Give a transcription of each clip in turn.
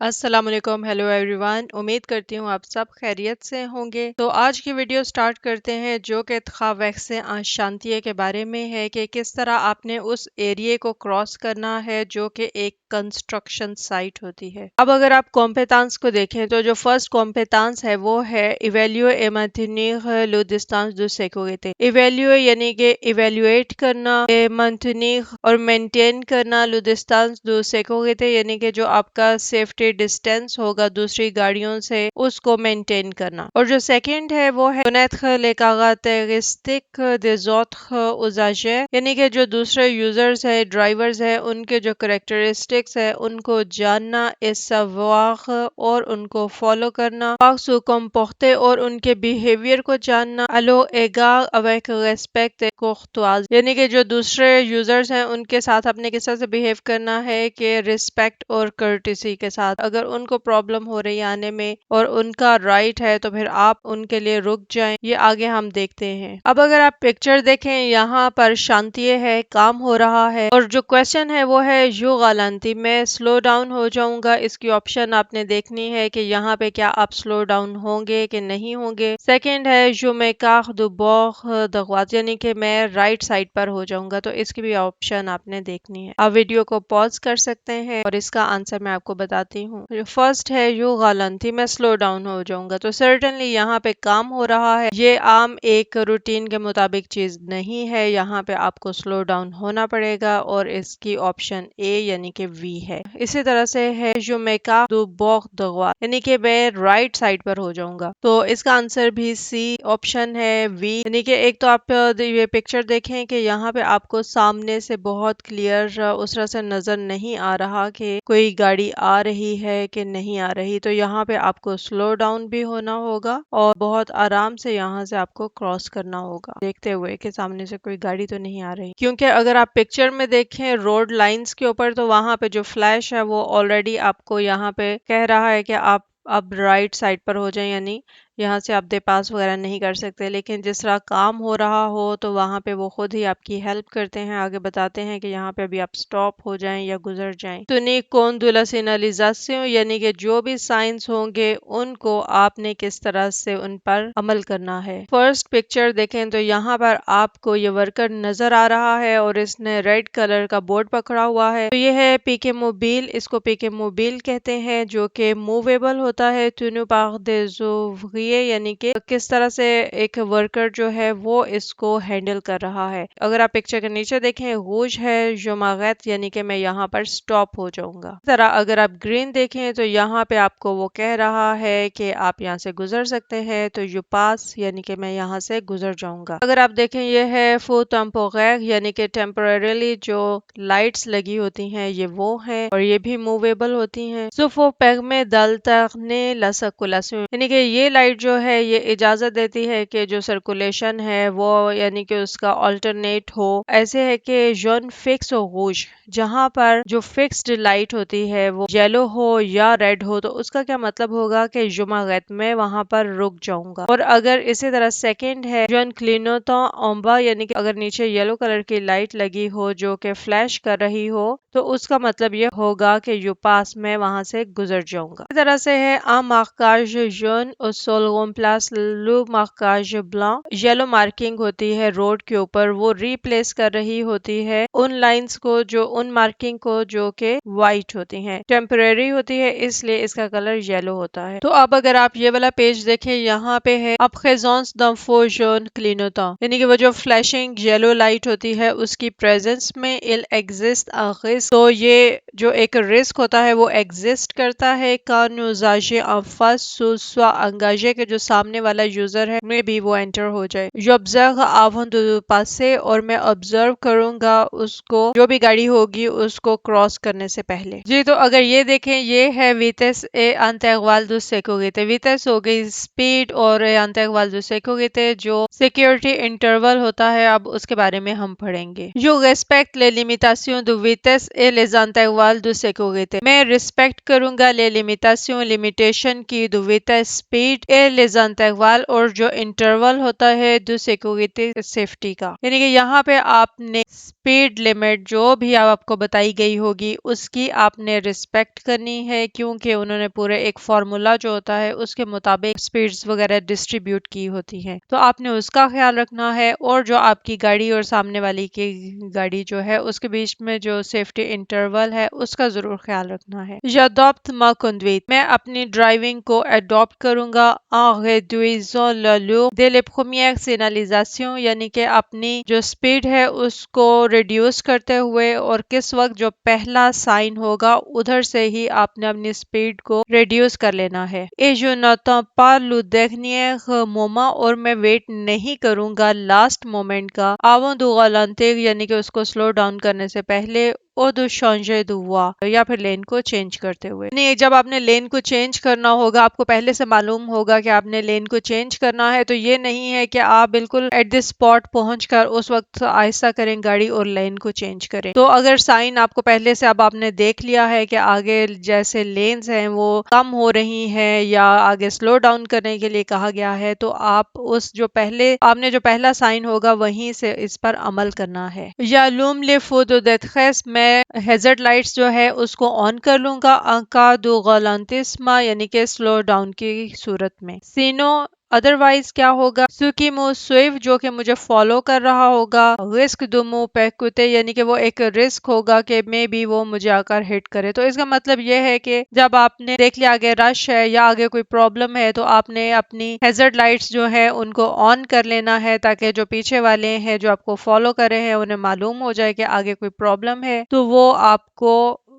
السلام علیکم، hello every one, امید کرتی ہوں آپ سب خیریت سے ہوں گے۔ تو آج کی ویڈیو سٹارٹ کرتے ہیں جو کہ تخاویک سے شانتیے کے بارے میں ہے کہ کس طرح آپ نے اس ایریے کو کراس کرنا ہے جو کہ ایک کنسٹرکشن سائٹ ہوتی ہے۔ اب اگر آپ کمپیتانس کو دیکھیں تو جو فرسٹ کمپیتانس ہے وہ ہے ایویلیو اے منتینیغ لو ڈسٹانس دو سیکورٹی۔ ایویلیو یعنی کہ ایویلویٹ کرنا، اے منتینیغ اور مینٹین کرنا، لو ڈسٹانس دو سیکورٹی یعنی کہ جو آپ کا سیفٹی ڈسٹینس ہوگا دوسری گاڑیوں سے اس کو مینٹین کرنا۔ اور جو سیکنڈ ہے وہ ہے connaître les caractéristiques des autres usagers یعنی کہ جو دوسرے یوزرز ہیں، ڈرائیورز ہیں، ان کے جو کریکٹرسٹکس ہیں ان کو جاننا، et savoir اور ان کو فالو کرنا، par se comporter اور ان کے بیہیویئر کو جاننا، à leur égard avec respect et courtoisie یعنی کہ جو دوسرے یوزرز ہیں ان کے ساتھ اپنے کس طرح سے بیہیو کرنا ہے کہ ریسپیکٹ اور کرٹیسی کے ساتھ۔ اگر ان کو پرابلم ہو رہی ہے آنے میں اور ان کا رائٹ ہے تو پھر آپ ان کے لیے رک جائیں، یہ آگے ہم دیکھتے ہیں۔ اب اگر آپ پکچر دیکھیں یہاں پر شانتیے ہے، کام ہو رہا ہے، اور جو کویسچن ہے وہ ہے یو غالانتی، میں سلو ڈاؤن ہو جاؤں گا، اس کی آپشن آپ نے دیکھنی ہے کہ یہاں پہ کیا آپ سلو ڈاؤن ہوں گے کہ نہیں ہوں گے۔ سیکنڈ ہے جو میں کاخ دو بوخ دغوات یعنی کہ میں رائٹ سائڈ پر ہو جاؤں گا، تو اس کی بھی آپشن آپ نے دیکھنی ہے۔ آپ ویڈیو کو پاز کر سکتے ہیں اور اس کا آنسر میں آپ کو بتاتی ہوں۔ فرسٹ ہے یو غالانتی، میں سلو ڈاؤن ہو جاؤں گا، تو سرٹنلی یہاں پہ کام ہو رہا ہے، یہ عام ایک روٹین کے مطابق چیز نہیں ہے، یہاں پہ آپ کو سلو ڈاؤن ہونا پڑے گا اور اس کی آپشن اے یعنی کہ وی ہے۔ اسی طرح سے ہے جو میں کا دو بوخ دغوات یعنی کہ میں رائٹ سائڈ پر ہو جاؤں گا، تو اس کا آنسر بھی سی آپشن ہے وی یعنی کہ ایک تو آپ یہ پکچر دیکھیں کہ یہاں پہ آپ کو سامنے سے بہت کلیئر اس طرح سے نظر نہیں آ رہا کہ کوئی گاڑی آ رہی ہے کہ نہیں آ رہی، تو یہاں پہ آپ کو سلو ڈاؤن بھی ہونا ہوگا اور بہت آرام سے یہاں سے آپ کو کراس کرنا ہوگا دیکھتے ہوئے کہ سامنے سے کوئی گاڑی تو نہیں آ رہی، کیونکہ اگر آپ پکچر میں دیکھیں روڈ لائنز کے اوپر تو وہاں پہ جو فلیش ہے وہ آلریڈی آپ کو یہاں پہ کہہ رہا ہے کہ آپ اب رائٹ سائڈ پر ہو جائیں، یعنی یہاں سے آپ دے پاس وغیرہ نہیں کر سکتے، لیکن جس طرح کام ہو رہا ہو تو وہاں پہ وہ خود ہی آپ کی ہیلپ کرتے ہیں، آگے بتاتے ہیں کہ یہاں پہ ابھی آپ سٹاپ ہو جائیں یا گزر جائیں۔ تونی کون دولا سینالیزاسیوں یعنی کہ جو بھی سائنس ہوں گے ان کو آپ نے کس طرح سے ان پر عمل کرنا ہے۔ فرسٹ پکچر دیکھیں تو یہاں پر آپ کو یہ ورکر نظر آ رہا ہے اور اس نے ریڈ کلر کا بورڈ پکڑا ہوا ہے، تو یہ ہے پی کے موبیل، اس کو پی کے موبیل کہتے ہیں جو کہ موویبل ہوتا ہے۔ تونو پاغ دے زوغیے یعنی کہ کس طرح سے ایک ورکر جو ہے وہ اس کو ہینڈل کر رہا ہے۔ اگر آپ پکچر کے نیچے دیکھیں غوج ہے جماغت یعنی کہ میں یہاں پر سٹاپ ہو جاؤں گا۔ اس طرح اگر آپ گرین دیکھیں تو یہاں پہ آپ کو وہ کہہ رہا ہے کہ آپ یہاں سے گزر سکتے ہیں، تو یو پاس یعنی کہ میں یہاں سے گزر جاؤں گا۔ اگر آپ دیکھیں یہ ہے فو ٹمپوغیر یعنی کہ ٹیمپرریلی جو لائٹس لگی ہوتی ہیں یہ وہ ہیں اور یہ بھی موویبل ہوتی ہیں۔ سوفو پیغ میں دلترنے لسکولاسیون یعنی کہ یہ لائٹ جو ہے یہ اجازت دیتی ہے کہ جو سرکولیشن ہے وہ یعنی کہ اس کا آلٹرنیٹ ہو، ایسے ہے کہ جون فکس و غوش جہاں پر جو فکسڈ لائٹ ہوتی ہے وہ یلو ہو یا ریڈ ہو، تو اس کا کیا مطلب ہوگا کہ جماغت میں وہاں پر رک جاؤں گا۔ اور اگر اسی طرح سیکنڈ ہے جون کلینوتا اومبا یعنی کہ اگر نیچے یلو کلر کی لائٹ لگی ہو جو کہ فلیش کر رہی ہو تو اس کا مطلب یہ ہوگا کہ یو پاس میں وہاں سے گزر جاؤں گا۔ اس طرح سے ہے ا مارکاج جون او سولغون پلاس لو مارکاج بلان، یلو مارکنگ ہوتی ہے روڈ کے اوپر، وہ ریپلیس کر رہی ہوتی ہے ان لائنز کو جو ان مارکنگ کو جو کہ وائٹ ہوتی ہیں، ٹیمپریری ہوتی ہے اس لیے اس کا کلر یلو ہوتا ہے۔ تو اب اگر آپ یہ والا پیج دیکھیں یہاں پہ ہے اب خیزونس دنفو جون کلینوتا یعنی کہ وہ جو فلیشنگ یلو لائٹ ہوتی ہے اس کی پریزنس میں ال ایگزسٹ اغس، تو یہ جو ایک رسک ہوتا ہے وہ ایگزسٹ کرتا ہے کانوزاجے انفاس سو سوا انگاجے کے جو سامنے والا یوزر ہے میں بھی وہ انٹر ہو جائے۔ جو ابزرو آون دو پاسے اور میں ابزرو کروں گا اس کو جو بھی گاڑی ہوگی اس کو کراس کرنے سے پہلے۔ جی تو اگر یہ دیکھیں یہ ہے ویتس اے انتیغوال دو سیکوریتے، ویتس ہو گئی سپیڈ اور انتیغوال دو سیکوریتے جو سیکیورٹی انٹرول ہوتا ہے، اب اس کے بارے میں ہم پڑھیں گے۔ جو ریسپیکٹ لے لیمیٹاسیون دو ویتس اے لیز انتیغوال دو سیکوریتے، میں ریسپیکٹ کروں گا لے لیمیٹاسیون لمیٹیشن کی دو ویتس سپیڈ اے les intervalles اور جو انٹرول ہوتا ہے دو سیکورٹی سیفٹی کا، یعنی کہ یہاں پہ آپ نے اسپیڈ لمٹ جو بھی آپ کو بتائی گئی ہوگی اس کی آپ نے رسپیکٹ کرنی ہے، کیونکہ انہوں نے پورے ایک فارمولا جو ہوتا ہے اس کے مطابق اسپیڈز وغیرہ ڈسٹریبیوٹ کی ہوتی ہیں، تو آپ نے اس کا خیال رکھنا ہے، اور جو آپ کی گاڑی اور سامنے والی کی گاڑی جو ہے اس کے بیچ میں جو سیفٹی انٹرول ہے اس کا ضرور خیال رکھنا ہے۔ j'adopte ma conduite، میں اپنی ڈرائیونگ کو اڈاپٹ کروں گا en réduisant l'allure dès les premières signalisations، یعنی کہ اپنی جو سپیڈ ہے اس کو ریڈیوس کرتے ہوئے، اور کس وقت جو پہلا سائن ہوگا ادھر سے ہی آپ نے اپنی سپیڈ کو ریڈیوس کر لینا ہے۔ et je n'attends pas le dernier moment، اور میں ویٹ نہیں کروں گا لاسٹ مومنٹ کا avant de ralentir، یعنی کہ اس کو سلو ڈاؤن کرنے سے پہلے، او دو changer de voie، یا پھر لین کو چینج کرتے ہوئے۔ نہیں، جب آپ نے لین کو چینج کرنا ہوگا آپ کو پہلے سے معلوم ہوگا کہ آپ نے لین کو چینج کرنا ہے، تو یہ نہیں ہے کہ آپ بالکل ایٹ دی اسپاٹ پہنچ کر اس وقت آہستہ کریں گاڑی اور لین کو چینج کریں۔ تو اگر سائن آپ کو پہلے سے اب آپ نے دیکھ لیا ہے کہ آگے جیسے لینز ہیں وہ کم ہو رہی ہیں یا آگے سلو ڈاؤن کرنے کے لیے کہا گیا ہے، تو آپ اس جو پہلے آپ نے جو پہلا سائن ہوگا وہیں سے اس پر عمل کرنا ہے۔ یا لوم لے فودو دیتخیس، میں ہیزرڈ لائٹس جو ہے اس کو آن کر لوں گا en cas de ralentissement، یعنی کہ سلو ڈاؤن کی صورت میں۔ سینو ادروائز کیا ہوگا، سوکی مو سویف جو کہ مجھے فالو کر رہا ہوگا، رسک دومو پیکوتے، یعنی کہ وہ ایک رسک ہوگا کہ میں بھی وہ مجھے آ کر ہٹ کرے۔ تو اس کا مطلب یہ ہے کہ جب آپ نے دیکھ لیا آگے رش ہے یا آگے کوئی پرابلم ہے تو آپ نے اپنی ہیزرڈ لائٹس جو ہے ان کو آن کر لینا ہے، تاکہ جو پیچھے والے ہیں جو آپ کو فالو کر رہے ہیں انہیں معلوم ہو جائے کہ آگے کوئی پرابلم ہے، تو وہ آپ کو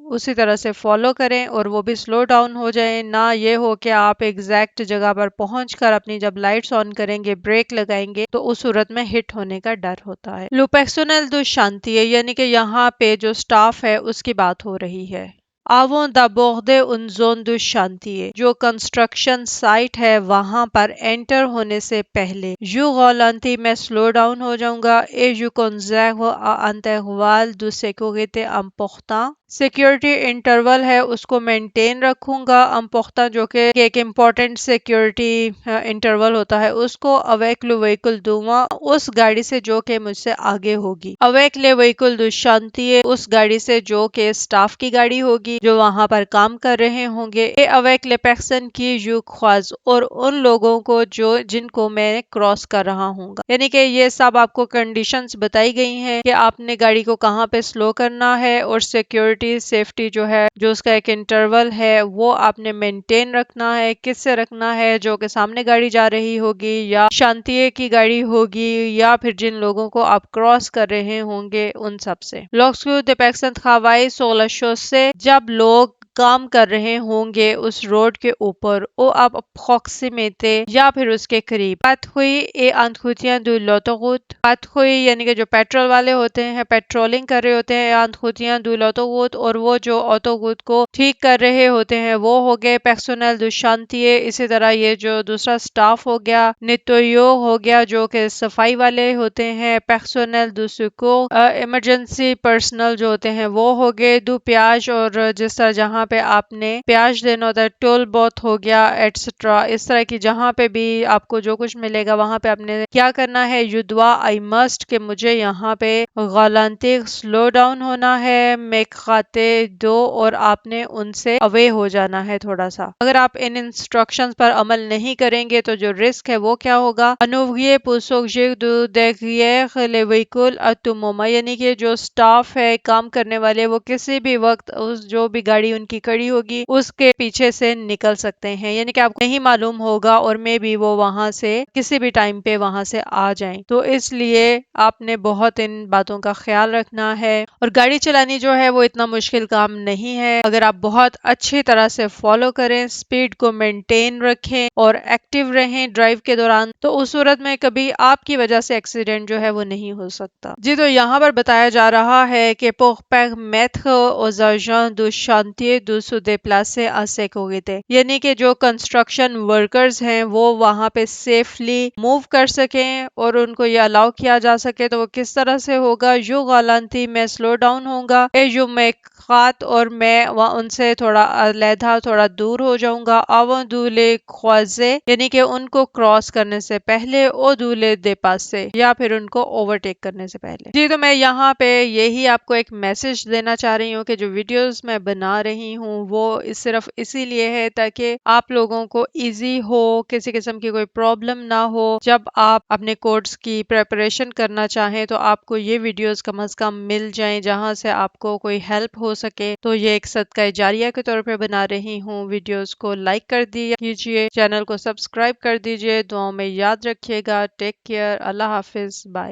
اسی طرح سے فالو کریں اور وہ بھی سلو ڈاؤن ہو جائیں، نہ یہ ہو کہ آپ ایگزیکٹ جگہ پر پہنچ کر اپنی جب لائٹس آن کریں گے بریک لگائیں گے تو اس صورت میں ہٹ ہونے کا ڈر ہوتا ہے۔ لو پیرسونل دو شانتی ہے، یعنی کہ یہاں پہ جو سٹاف ہے اس کی بات ہو رہی ہے۔ avant d'aborder une zone de chantier، جو کنسٹرکشن سائٹ ہے وہاں پر انٹر ہونے سے پہلے je ralentis، میں سلو ڈاؤن ہو جاؤں گا، et je conserve un intervalle de sécurité important، security interval ہے اس کو مینٹین رکھوں گا، important جو کہ ایک امپورٹنٹ سیکیورٹی انٹرول ہوتا ہے، اس کو avec le véhicule devant، اس گاڑی سے جو کہ مجھ سے آگے ہوگی، avec les véhicules de chantier، اس گاڑی سے جو کہ سٹاف کی گاڑی ہوگی جو وہاں پر کام کر رہے ہوں گے، et avec les personnes qui je croise، اور ان لوگوں کو جن کو میں کراس کر رہا ہوں گا، یعنی کہ یہ سب آپ کو کنڈیشنز بتائی گئی ہیں کہ آپ نے گاڑی کو کہاں پہ سلو کرنا ہے، اور سیکیورٹی سیفٹی جو ہے جو اس کا ایک انٹرول ہے وہ آپ نے مینٹین رکھنا ہے۔ کس سے رکھنا ہے؟ جو کہ سامنے گاڑی جا رہی ہوگی یا شانتیے کی گاڑی ہوگی یا پھر جن لوگوں کو آپ کراس کر رہے ہوں گے ان سب سے۔ lorsque des personnes travaillent sur la chaussée، جب لوگ کام کر رہے ہوں گے اس روڈ کے اوپر، او آپ proximité، یا پھر اس کے قریب، patrouille et entretien de l'autoroute، patrouille یعنی کہ جو پیٹرول والے ہوتے ہیں پیٹرولنگ کر رہے ہوتے ہیں، entretien de l'autoroute، اور وہ جو آٹو روٹ کو ٹھیک کر رہے ہوتے ہیں وہ ہو گئے personnel du chantier۔ اسی طرح یہ جو دوسرا سٹاف ہو گیا nettoyeur ہو گیا جو کہ صفائی والے ہوتے ہیں، personnel du secours، emergency personal جو ہوتے ہیں وہ ہو گئے، دو پیاج، اور جس طرح جہاں پہ آپ نے پیاج دینا ہوتا ہے ٹول بوت ہو گیا ایٹسٹرا، اس طرح کی جہاں پہ بھی آپ کو جو کچھ ملے گا وہاں پہ آپ نے کیا کرنا ہے، یہ دعا آئی مسٹ، کہ مجھے یہاں پہ غالانتی سلو ڈاؤن ہونا ہے، میں کھاتے دو، اور آپ نے ان سے اوے ہو جانا ہے تھوڑا سا۔ اگر آپ ان انسٹرکشنز پر عمل نہیں کریں گے تو جو رسک ہے وہ کیا ہوگا، انوویے پوسوگجر دو دیگریئر لے ویکول اتوموما، یعنی کہ جو سٹاف ہے کام کرنے والے وہ کسی بھی وقت اس جو بھی گاڑی ان کی کڑی ہوگی اس کے پیچھے سے نکل سکتے ہیں، یعنی کہ آپ کو نہیں معلوم ہوگا اور میں بھی وہ وہاں سے کسی بھی ٹائم پہ وہاں سے آ جائیں، تو اس لیے آپ نے بہت ان باتوں کا خیال رکھنا ہے۔ اور گاڑی چلانی جو ہے وہ اتنا مشکل کام نہیں ہے، اگر آپ بہت اچھی طرح سے فالو کریں، سپیڈ کو مینٹین رکھیں اور ایکٹیو رہیں ڈرائیو کے دوران، تو اس صورت میں کبھی آپ کی وجہ سے ایکسیڈنٹ جو ہے وہ نہیں ہو سکتا۔ جی، تو یہاں پر بتایا جا رہا ہے کہ pour permettre aux agents de chantier دوسو دے پلاسے آسے کوگیتے، یعنی کہ جو کنسٹرکشن ورکرز ہیں وہ وہاں پہ سیفلی موو کر سکیں اور ان کو یہ الاؤ کیا جا سکے. تو وہ کس طرح سے ہوگا؟ یو غالانتی میں سلو ڈاؤن ہوگا، یو میں خات اور میں ان سے تھوڑا علیحدہ تھوڑا دور ہو جاؤں گا. آون دولے خوازے، یعنی کہ ان کو کراس کرنے سے پہلے، او دولے دے پاس سے، یا پھر ان کو اوورٹیک کرنے سے پہلے. جی تو میں یہاں پہ یہی آپ کو ایک میسج دینا چاہ رہی ہوں کہ جو ویڈیوز میں بنا رہی ہوں وہ صرف اسی لیے ہے تاکہ آپ لوگوں کو ایزی ہو، کسی قسم کی کوئی پرابلم نہ ہو. جب آپ اپنے کوڈز کی پریپریشن کرنا چاہیں تو آپ کو یہ ویڈیوز کم از کم مل جائیں جہاں سے آپ کو کوئی ہیلپ ہو سکے. تو یہ ایک صدقہ جاریہ کے طور پہ بنا رہی ہوں. ویڈیوز کو لائک کر دیا کیجیے، چینل کو سبسکرائب کر دیجیے. دعاؤں میں یاد رکھیے گا. Take care. اللہ حافظ. بائے.